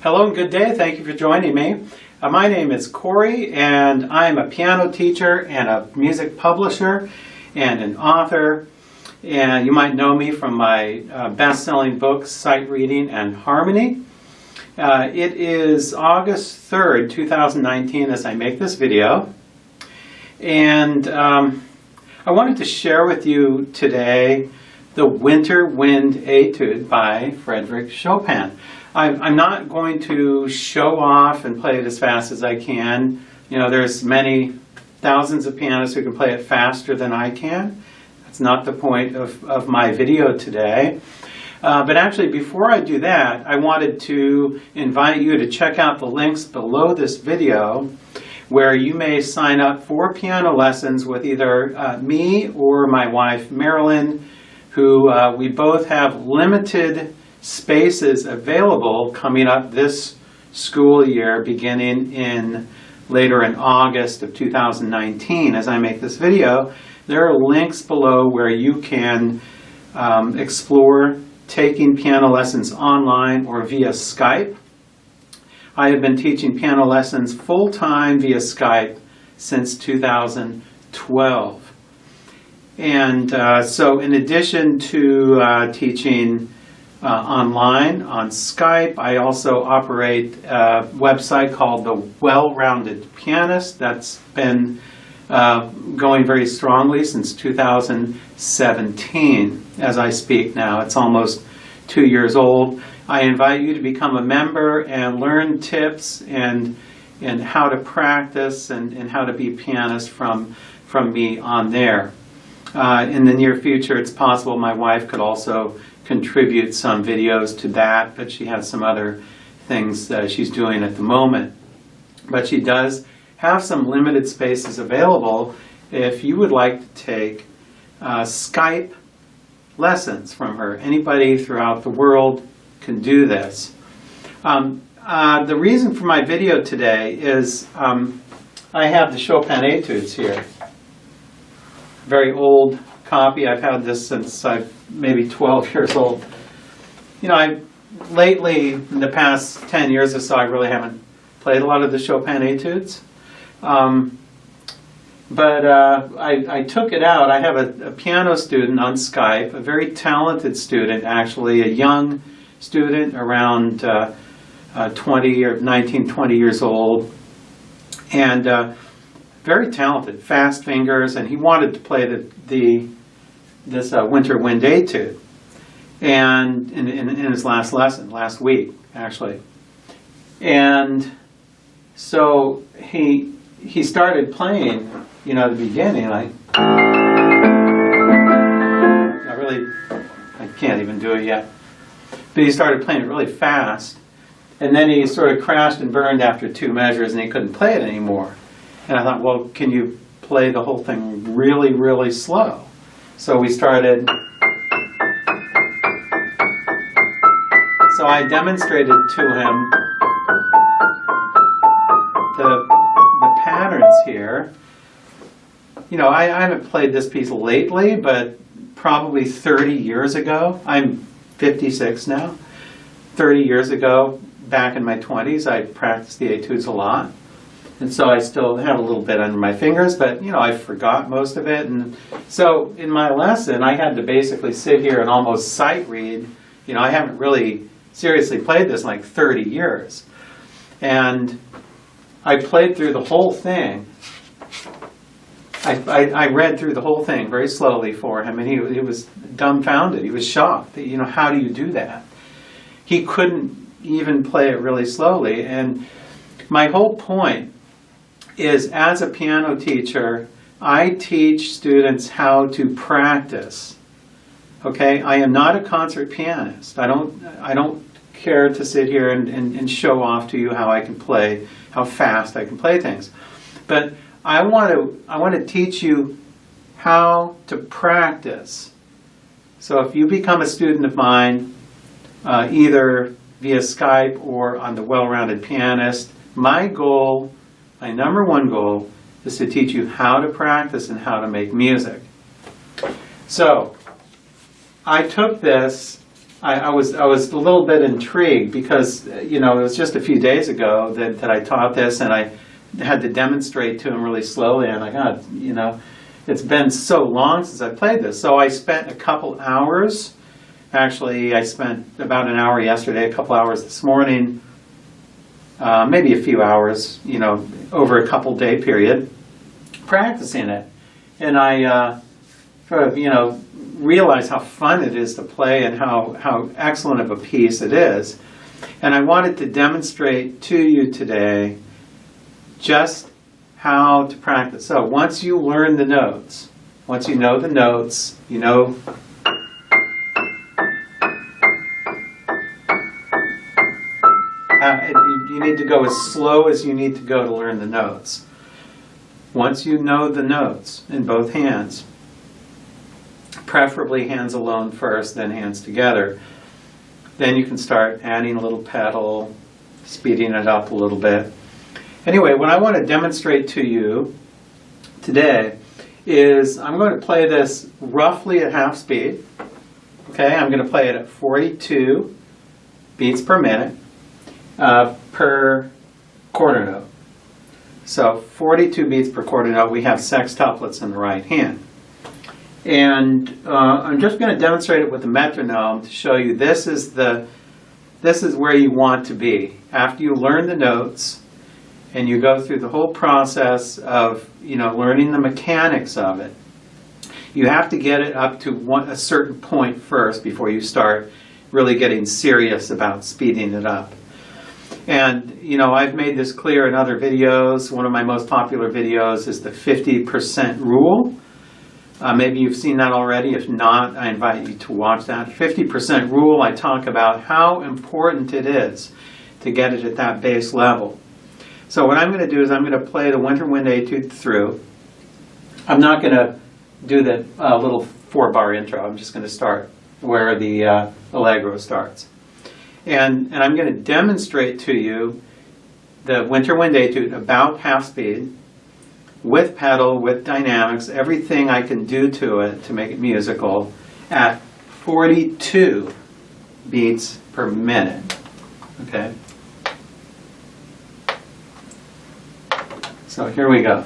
Hello and good day. Thank you for joining me. My name is Corey, and I'm a piano teacher and a music publisher and an author. And you might know me from my best-selling books, Sight Reading and Harmony. It is August 3rd, 2019 as I make this video. And I wanted to share with you today the Winter Wind Étude by Chopin. I'm not going to show off and play it as fast as I can. You know, there's many thousands of pianists who can play it faster than I can. That's not the point of my video today. But actually, before I do that, I wanted to invite you to check out the links below this video where you may sign up for piano lessons with either me or my wife, Marilyn, who we both have limited spaces available coming up this school year beginning later in August of 2019. As I make this video, there are links below where you can explore taking piano lessons online or via Skype. I have been teaching piano lessons full-time via Skype since 2012. And so in addition to teaching online on Skype, I also operate a website called The Well-Rounded Pianist. That's been going very strongly since 2017 as I speak now. It's almost 2 years old. I invite you to become a member and learn tips and how to practice and how to be a pianist from me on there. In the near future, it's possible my wife could also contribute some videos to that, but she has some other things that she's doing at the moment. But she does have some limited spaces available if you would like to take Skype lessons from her. Anybody throughout the world can do this. The reason for my video today is I have the Chopin Etudes here. Very old copy. I've had this since I'm maybe 12 years old. You know, lately, in the past 10 years or so, I really haven't played a lot of the Chopin Etudes. But I took it out. I have a piano student on Skype, a very talented student, actually, a young student around 20 years old, and very talented, fast fingers, and he wanted to play this Winter Wind Étude, and in his last lesson, last week, actually. And so he started playing, you know, at the beginning, I can't even do it yet. But he started playing it really fast, and then he sort of crashed and burned after 2 measures, and he couldn't play it anymore. And I thought, well, can you play the whole thing really, really slow? So we started. So I demonstrated to him the patterns here. You know, I haven't played this piece lately, but probably 30 years ago. I'm 56 now. 30 years ago, back in my 20s, I practiced the etudes a lot. And so I still have a little bit under my fingers, but, you know, I forgot most of it. And so in my lesson, I had to basically sit here and almost sight read. You know, I haven't really seriously played this in like 30 years. And I played through the whole thing. I read through the whole thing very slowly for him, and he was dumbfounded. He was shocked that, you know, how do you do that? He couldn't even play it really slowly. And my whole point is, as a piano teacher, I teach students how to practice. Okay, I am not a concert pianist. I don't care to sit here and show off to you how I can play, how fast I can play things. But I want to teach you how to practice. So if you become a student of mine, either via Skype or on the Well-Rounded Pianist, my number one goal is to teach you how to practice and how to make music. So I took this I was a little bit intrigued because, you know, it was just a few days ago that I taught this, and I had to demonstrate to him really slowly, and I got, you know, it's been so long since I played this. So I spent a couple hours, actually I spent about an hour yesterday, a couple hours this morning, maybe a few hours, you know, over a couple day period, practicing it. And I sort of, you know, realize how fun it is to play and how excellent of a piece it is. And I wanted to demonstrate to you today just how to practice. So once you learn the notes, once you know the notes, you know you need to go as slow as you need to go to learn the notes. Once you know the notes in both hands, preferably hands alone first, then hands together, then you can start adding a little pedal, speeding it up a little bit. Anyway, what I want to demonstrate to you today is I'm going to play this roughly at half speed. Okay, I'm going to play it at 42 beats per minute per quarter note. So 42 beats per quarter note. We have sextuplets in the right hand. And I'm just going to demonstrate it with the metronome to show you this is where you want to be. After you learn the notes and you go through the whole process of, you know, learning the mechanics of it, you have to get it up to a certain point first before you start really getting serious about speeding it up. And, you know, I've made this clear in other videos. One of my most popular videos is the 50% rule. Maybe you've seen that already. If not, I invite you to watch that. 50% rule, I talk about how important it is to get it at that base level. So what I'm going to do is I'm going to play the Winter Wind Étude through. I'm not going to do the little 4-bar intro. I'm just going to start where the allegro starts. And I'm going to demonstrate to you the Winter Wind Étude about half speed, with pedal, with dynamics, everything I can do to it to make it musical at 42 beats per minute. Okay? So here we go.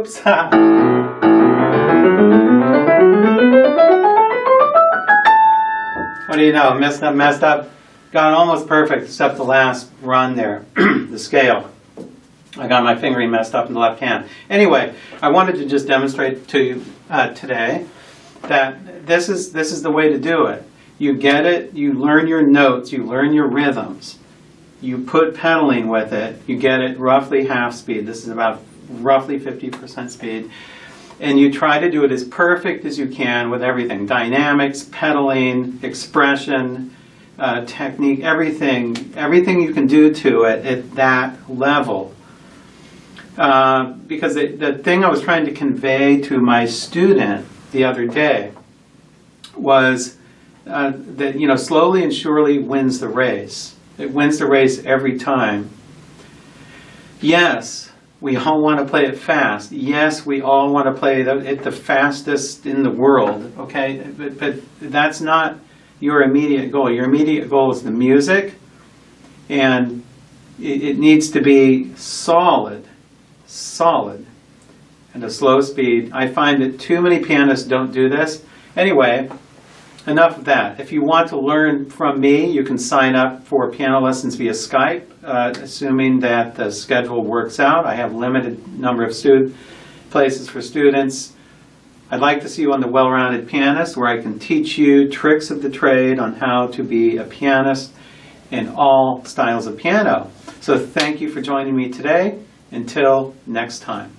Oops. What do you know? Messed up. Got it almost perfect except the last run there, the scale. I got my fingering messed up in the left hand. Anyway, I wanted to just demonstrate to you today that this is the way to do it. You get it, you learn your notes, you learn your rhythms, you put pedaling with it, you get it roughly half speed. This is about roughly 50% speed. And you try to do it as perfect as you can with everything. Dynamics, pedaling, expression, technique, everything you can do to it at that level. Because the thing I was trying to convey to my student the other day was that slowly and surely wins the race. It wins the race every time. Yes, we all want to play it fast. Yes, we all want to play it the fastest in the world. Okay, but that's not your immediate goal. Your immediate goal is the music, and it needs to be solid, and a slow speed. I find that too many pianists don't do this. Anyway, enough of that. If you want to learn from me, you can sign up for piano lessons via Skype, assuming that the schedule works out. I have limited number of places for students. I'd like to see you on the Well-Rounded Pianist, where I can teach you tricks of the trade on how to be a pianist in all styles of piano. So thank you for joining me today. Until next time.